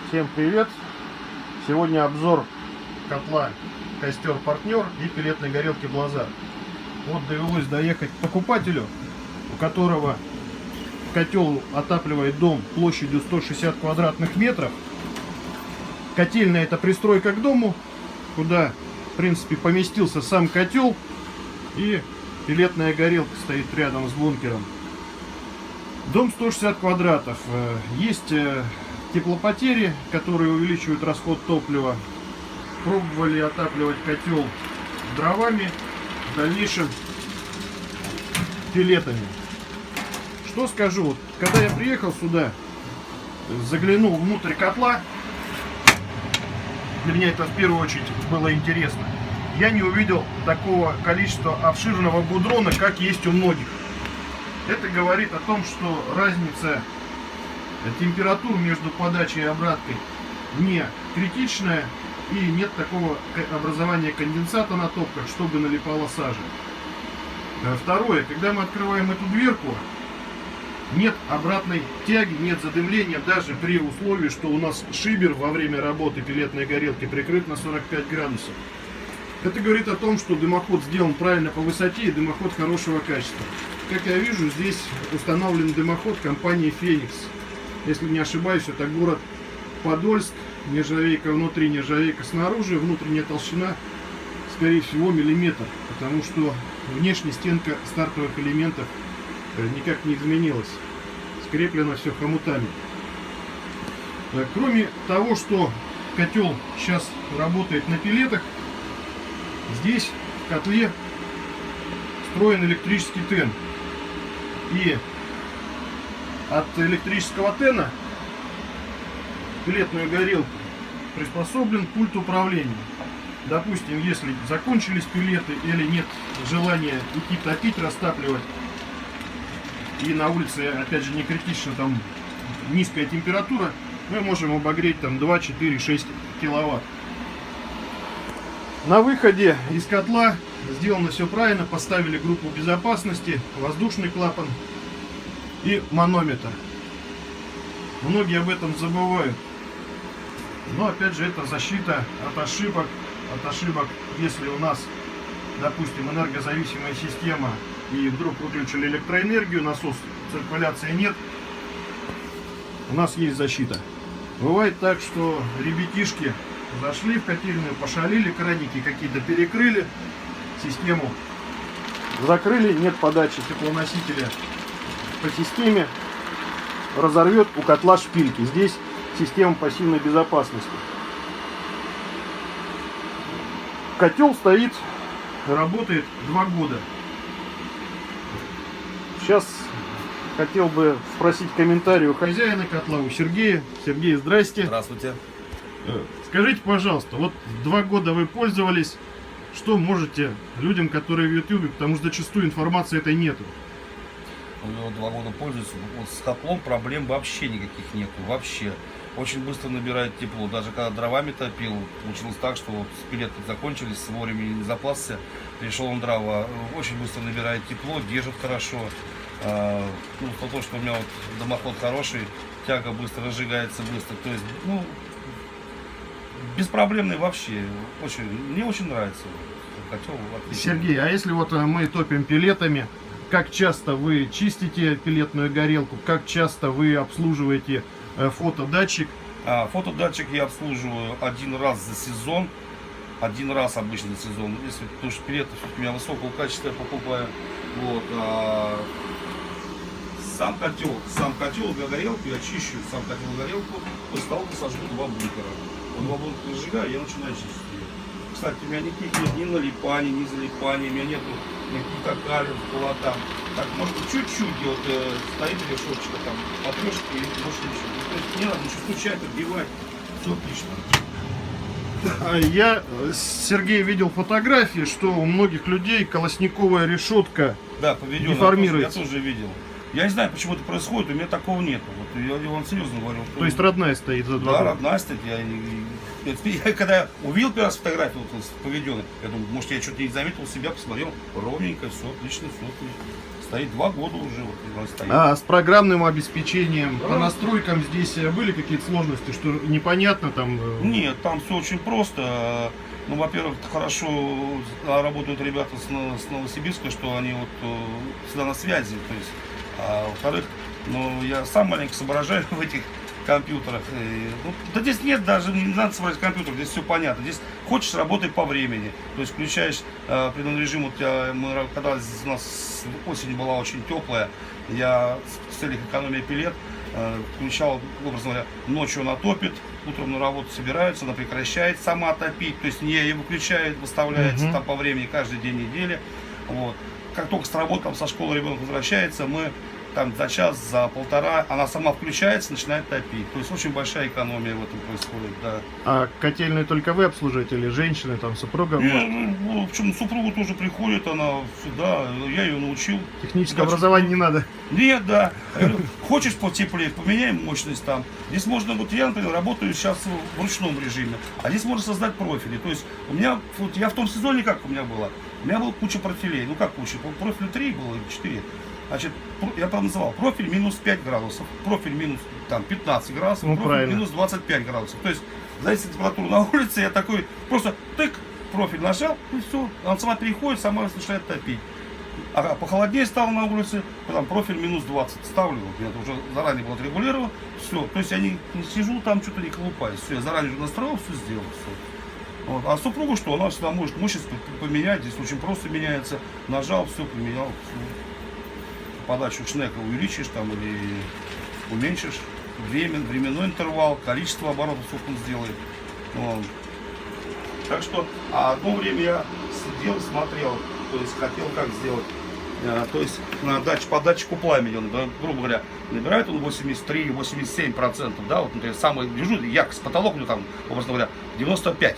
Всем привет! Сегодня обзор котла Костер Партнер и пеллетной горелки Блазар. Вот довелось доехать к покупателю, у которого котел отапливает дом площадью 160 квадратных метров. Котельная — это пристройка к дому, куда в принципе поместился сам котел, и пеллетная горелка стоит рядом с бункером. Дом 160 квадратов. Есть теплопотери, которые увеличивают расход топлива. Пробовали отапливать котел дровами, в дальнейшем пеллетами. Что скажу, вот, когда я приехал сюда, заглянул внутрь котла, для меня это в первую очередь было интересно. Я не увидел такого количества обширного гудрона, как есть у многих. Это говорит о том, что разница температур между подачей и обраткой не критичная, и нет такого образования конденсата на топках, чтобы налипала сажа. Второе, когда мы открываем эту дверку, нет обратной тяги, нет задымления, даже при условии, что у нас шибер во время работы пеллетной горелки прикрыт на 45 градусов. Это говорит о том, что дымоход сделан правильно по высоте и дымоход хорошего качества. Как я вижу, здесь установлен дымоход компании Феникс. Если не ошибаюсь, это город Подольск, нержавейка внутри, нержавейка снаружи, внутренняя толщина, скорее всего, миллиметр, потому что внешняя стенка стартовых элементов никак не изменилась. Скреплено все хомутами. Кроме того, что котел сейчас работает на пеллетах, здесь в котле встроен электрический тен. И от электрического тена пеллетную горелку приспособлен пульт управления. Допустим, если закончились пеллеты или нет желания идти топить, растапливать, и на улице, опять же, не критично, там низкая температура, мы можем обогреть там 2, 4, 6 киловатт. На выходе из котла сделано все правильно, поставили группу безопасности, воздушный клапан и манометр. Многие об этом забывают. Но опять же, это защита от ошибок, если у нас, допустим, энергозависимая система и вдруг выключили электроэнергию, насос циркуляции нет, у нас есть защита. Бывает так, что ребятишки зашли в котельную, пошалили, краники какие-то перекрыли, систему закрыли, нет подачи теплоносителя по системе, разорвет у котла шпильки. Здесь система пассивной безопасности. Котел стоит, работает 2 года. Сейчас хотел бы спросить комментарий у хозяина котла, у Сергея. Сергей, здрасте. Здравствуйте. Скажите, пожалуйста, вот 2 года вы пользовались, что можете людям, которые в YouTube, потому что зачастую информации этой нету? 2 года пользуюсь. Вот с котлом проблем вообще никаких нету. Вообще. Очень быстро набирает тепло. Даже когда дровами топил, получилось так, что вот пеллеты закончились, вовремя не запасся, перешел на дрова. Очень быстро набирает тепло, держит хорошо. Ну, то, что у меня вот дымоход хороший, тяга быстро разжигается быстро. То есть, ну, беспроблемный вообще. Мне очень нравится котел. Сергей, а если вот мы топим пеллетами, как часто вы чистите пеллетную горелку, как часто вы обслуживаете фотодатчик? Фотодатчик я обслуживаю 1 раз за сезон. 1 раз обычно за сезон. Если, потому что пеллеты у меня высокого качества я покупаю. Вот, сам котел для горелки я чищу. Сам котел горелку, после того, как сожгу 2 бункера. Вот 2 бункера сжигаю, я начинаю чистить ее. Кстати, у меня никаких нет ни налипаний, ни залипаний, у меня нету никаких калий в полотам. Так, может чуть-чуть вот стоит решеточка там, потрешь и больше ничего. То есть не надо ничего стучать, отбивать, все отлично. Я, Сергей, видел фотографии, что у многих людей колосниковая решетка, да, поведенная, деформируется. Я тоже видел. Я не знаю, почему это происходит, у меня такого нету. Вот, я вам серьезно говорю. То есть родная стоит за 2 года? Да, родная стоит. Я когда увидел первый раз фотографию вот, поведенной, я думаю, может, я что-то не заметил себя, посмотрел, ровненько, все отлично, стоит 2 года уже, вот она стоит. А с программным обеспечением, по настройкам здесь были какие-то сложности, что непонятно там? Нет, там все очень просто. Ну, во-первых, хорошо работают ребята с Новосибирска, что они вот всегда на связи. То есть, а во-вторых, ну, я сам маленько соображаю в этих компьютерах. Ну, да здесь нет даже, не надо соображать компьютер, здесь все понятно. Здесь хочешь, работай по времени. То есть включаешь определенный режим. Вот когда у нас осень была очень теплая, я с целью экономии пилет включал, образно говоря, ночью она топит, утром на работу собирается, она прекращает сама топить, то есть не ее выключает, выставляется там по времени каждый день недели. Вот. Как только с работы, там, со школы ребенок возвращается, мы там за час, за полтора, она сама включается, начинает топить. То есть очень большая экономия в этом происходит, да. А котельную только вы обслуживаете или женщины, там, супруга? Ну, в общем, супруга тоже приходит, она сюда, я ее научил. Техническое образование не надо. Нет, да. Я говорю, хочешь потеплее, поменяем мощность там. Здесь можно, вот я, например, работаю сейчас в ручном режиме, а здесь можно создать профили. То есть у меня, вот я в том сезоне, как у меня было, у меня была куча профилей. Ну как куча, профиль 3 было или 4. Значит, я там называл профиль минус 5 градусов, профиль минус там, 15 градусов, ну, профиль правильно. минус 25 градусов. То есть, зависит от температуры на улице, я такой просто тык, профиль нажал, и все. Она сама переходит, сама начинает топить. А похолоднее стало на улице, потом профиль минус 20 ставлю, вот, я уже заранее был отрегулирован, все. То есть я не сижу там, что-то не колупаюсь, все, я заранее уже настроил, все сделал, все. Вот. А супруга что, она всегда может мощность поменять, здесь очень просто меняется, нажал, все, поменял, все. Подачу шнека увеличишь там или уменьшишь, временной интервал, количество оборотов, сколько он сделает. Вот. Так что, одно время я сидел, смотрел, то есть хотел как сделать, то есть на по датчику пламени, он, грубо говоря, набирает он 83-87%, да, вот, например, самый, лежу, яркость, потолок у него там, образно говоря, 95.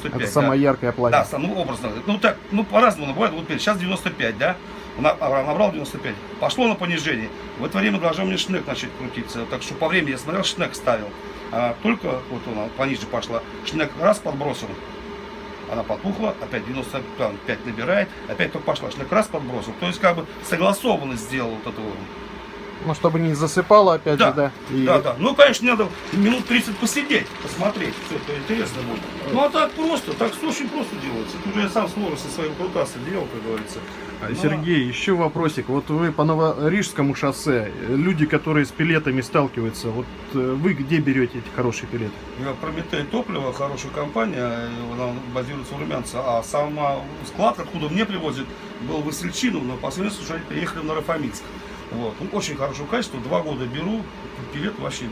Это самое яркое пламя. Да, ну образно, ну так, ну по-разному бывает, вот сейчас 95, да. Набрал 95, пошло на понижение. В это время должен мне шнек начать крутиться. Так что по времени я смотрел, шнек ставил. Только вот она пониже пошла. Шнек раз подбросил. Она потухла, опять 95 набирает, опять только пошла. Шнек раз подбросил. То есть как бы согласованно сделал вот эту. Ну, чтобы не засыпало опять да, же, да? Да. Ну, конечно, надо минут 30 посидеть, посмотреть. Все это интересно будет. Ну, а так просто, так все очень просто делается. Это уже я сам с возраста своего крутаса делал, как говорится. Сергей, еще вопросик. Вот вы по Новорижскому шоссе, люди, которые с пилетами сталкиваются, вот вы где берете эти хорошие пилеты? Прометей топливо, хорошая компания, она базируется в Румянце, а сама склад, откуда мне привозят, был в Васильчину, но последний уже приехали в Нарафаминск. Вот. Ну, очень хорошего качества, 2 года беру, пилет вообще.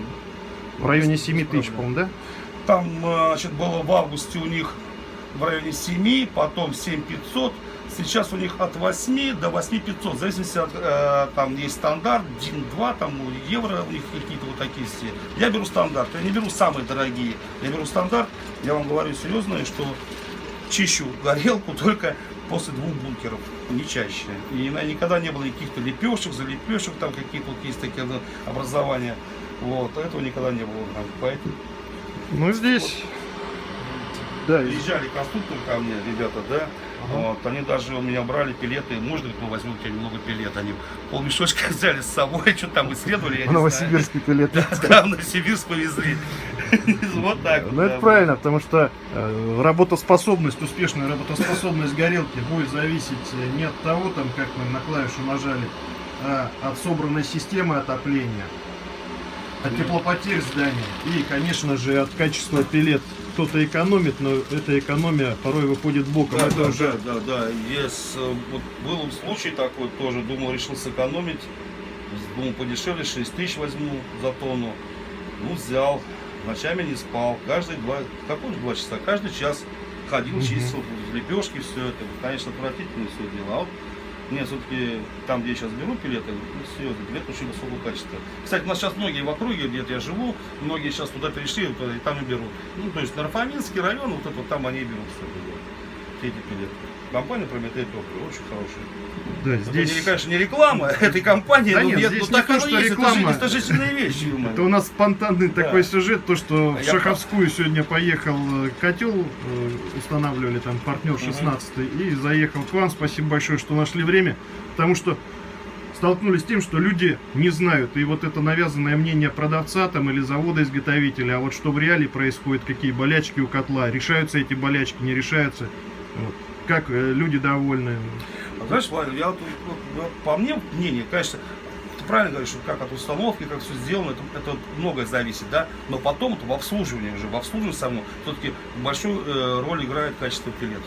В районе 7 тысяч, по-моему, да? Там, значит, было в августе у них в районе 7, потом 7500. Сейчас у них от 8 до 8500, в зависимости от, там есть стандарт, 1-2, там евро у них какие-то вот такие все. Я беру стандарт, я не беру самые дорогие, я беру стандарт, я вам говорю серьезно, что чищу горелку только после 2 бункеров, не чаще. И никогда не было каких-то лепешек, залепешек, там какие-то вот есть такие образования. Вот, этого никогда не было. Поэтому, ну здесь, вот, да. Приезжали конструкторы ко мне, ребята, да. Вот, они даже у меня брали пилеты, можно ли мы возьмем тебе немного пилет, они полмешочка взяли с собой, что там исследовали, я Новосибирский пилет. Да, в Новосибирск повезли. Вот так. Ну это правильно, потому что работоспособность, успешная работоспособность горелки будет зависеть не от того, там, как мы на клавишу нажали, а от собранной системы отопления, от теплопотерь здания и, конечно же, от качества пилет. Кто-то экономит, но эта экономия порой выходит боком. Да, это да, уже... да. Есть, вот был случай такой тоже, думал, решил сэкономить. Думал, подешевле, 6 тысяч возьму за тонну. Ну, взял, ночами не спал. Каждые 2 часа, каждый час ходил, чистил лепешки, все это. Конечно, отвратительно все дело. А вот нет, все-таки там, где я сейчас беру пилеты, ну, серьезно, пилет очень высокого качества. Кстати, у нас сейчас многие в округе, где-то я живу, многие сейчас туда перешли, вот, и там и берут. Ну, то есть Нарафаминский район, вот это вот там они и берут все эти пилеты. Компания Прометей топливо, очень хорошая. Да, здесь... здесь... Это, конечно, не реклама этой компании, да но нет, нет, здесь ну, так не то, оно что есть, реклама. Это жизненные вещи. Это у нас спонтанный такой Да. сюжет, то что в Я Шаховскую сегодня поехал котел, устанавливали там партнер 16 и заехал к вам. Спасибо большое, что нашли время, потому что столкнулись с тем, что люди не знают. И вот это навязанное мнение продавца там или завода-изготовителя, а вот что в реале происходит, какие болячки у котла, решаются эти болячки, не решаются, вот, как люди довольны. Знаешь, Владимир, по мне мнение, конечно, ты правильно говоришь, что как от установки, как все сделано, это многое зависит, да, но потом это в обслуживании уже, в обслуживании само, все-таки большую роль играет качество пилет.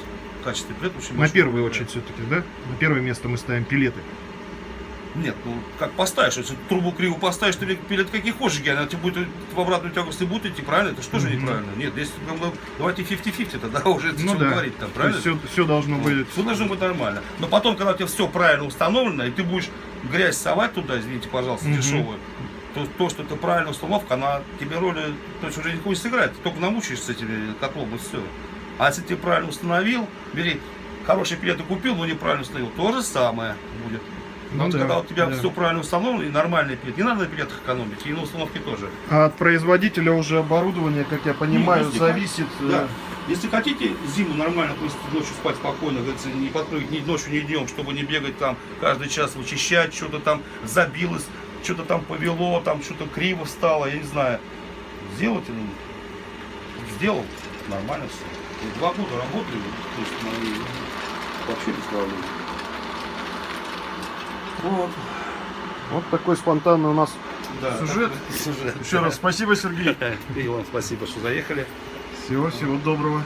Качество пилет очень На первую очередь все-таки, да? На первое место мы ставим пилеты. Нет, ну как поставишь, если трубу криво поставишь, ты пилет какие хочешь, она тебе будет в обратную тягу будет идти, правильно? Это что же неправильно? Нет, здесь давайте 50-50 тогда уже, Ну что да. говорить там, правильно? Все должно быть. Все должно быть нормально. Но потом, когда у тебя все правильно установлено, и ты будешь грязь совать туда, извините, пожалуйста, дешевую, то, что это правильная установка, она тебе роли, то есть уже никакой не сыграет, ты только намучаешься этими котлом и все. А если ты правильно установил, бери, хороший пилет ты купил, но неправильно установил, то же самое будет. Ну Вот да, когда у тебя да. все правильно установлено и нормальный пилет, не надо на пилетах экономить, и на установке тоже. А от производителя уже оборудование, как я понимаю, Если зависит. Да. Если хотите зиму нормально, просто ночью спать спокойно, говорится, не подпрыгивать ни ночью, ни днем, чтобы не бегать там каждый час вычищать, что-то там забилось, что-то там повело, там что-то криво встало, я не знаю. Сделать, сделал, нормально все. 2 года работали, то есть мои вообще без проблем. Вот. Вот такой спонтанный у нас Да, сюжет. сюжет. Еще раз спасибо, Сергей. И вам спасибо, что заехали. Всего доброго.